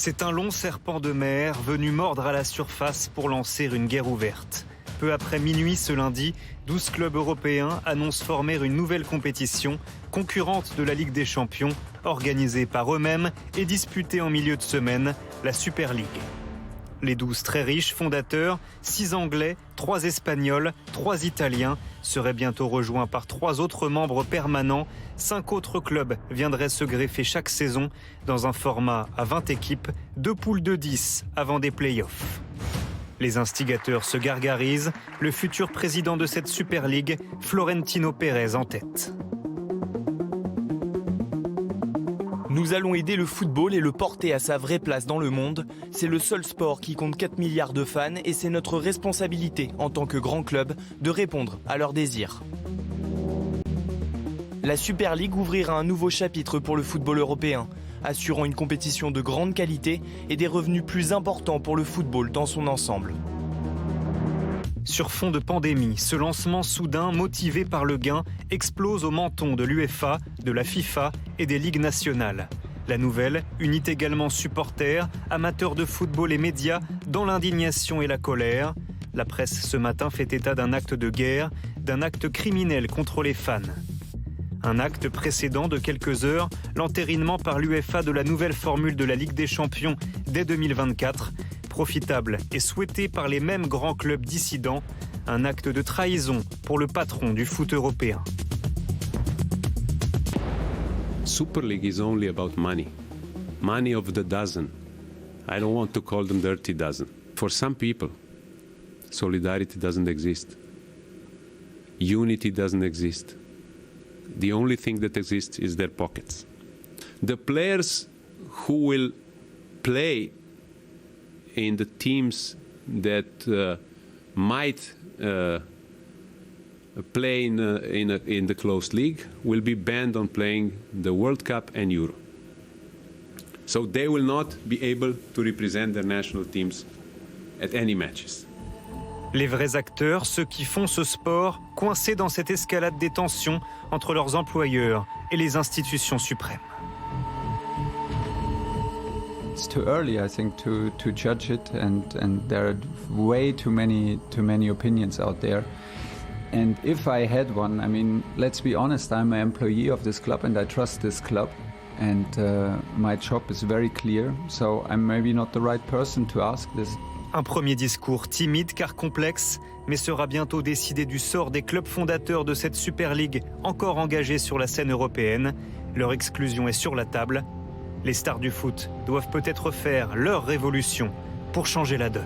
C'est un long serpent de mer venu mordre à la surface pour lancer une guerre ouverte. Peu après minuit ce lundi, 12 clubs européens annoncent former une nouvelle compétition, concurrente de la Ligue des Champions, organisée par eux-mêmes et disputée en milieu de semaine, la Super League. Les 12 très riches fondateurs, 6 Anglais, 3 Espagnols, 3 Italiens, seraient bientôt rejoints par 3 autres membres permanents. 5 autres clubs viendraient se greffer chaque saison dans un format à 20 équipes, 2 poules de 10 avant des play-offs. Les instigateurs se gargarisent, le futur président de cette Super League, Florentino Pérez, en tête. Nous allons aider le football et le porter à sa vraie place dans le monde. C'est le seul sport qui compte 4 milliards de fans et c'est notre responsabilité en tant que grand club de répondre à leurs désirs. La Super League ouvrira un nouveau chapitre pour le football européen, assurant une compétition de grande qualité et des revenus plus importants pour le football dans son ensemble. Sur fond de pandémie, ce lancement soudain, motivé par le gain, explose au menton de l'UEFA, de la FIFA et des ligues nationales. La nouvelle unit également supporters, amateurs de football et médias dans l'indignation et la colère. La presse ce matin fait état d'un acte de guerre, d'un acte criminel contre les fans. Un acte précédent de quelques heures, l'entérinement par l'UEFA de la nouvelle formule de la Ligue des Champions dès 2024, profitable et souhaité par les mêmes grands clubs dissidents, un acte de trahison pour le patron du foot européen. Super League is only about money. Money of the dozen. I don't want to call them dirty dozen. For some people, solidarity doesn't exist. Unity doesn't exist. The only thing that exists is their pockets. The players who will play in the teams that might play in the closed league will be banned on playing the World Cup and Euro. So they will not be able to represent their national teams at any matches. Les vrais acteurs, ceux qui font ce sport, coincés dans cette escalade des tensions entre leurs employeurs et les institutions suprêmes. It's too early, I think, to judge it, and there are way too many opinions out there. And if I had one, I mean, let's be honest, I'm an employee of this club and I trust this club, and my job is very clear, so I'm maybe not the right person to ask this. Un premier discours timide car complexe, mais sera bientôt décidé du sort des clubs fondateurs de cette Super League encore engagés sur la scène européenne. Leur exclusion est sur la table. Les stars du foot doivent peut-être faire leur révolution pour changer la donne.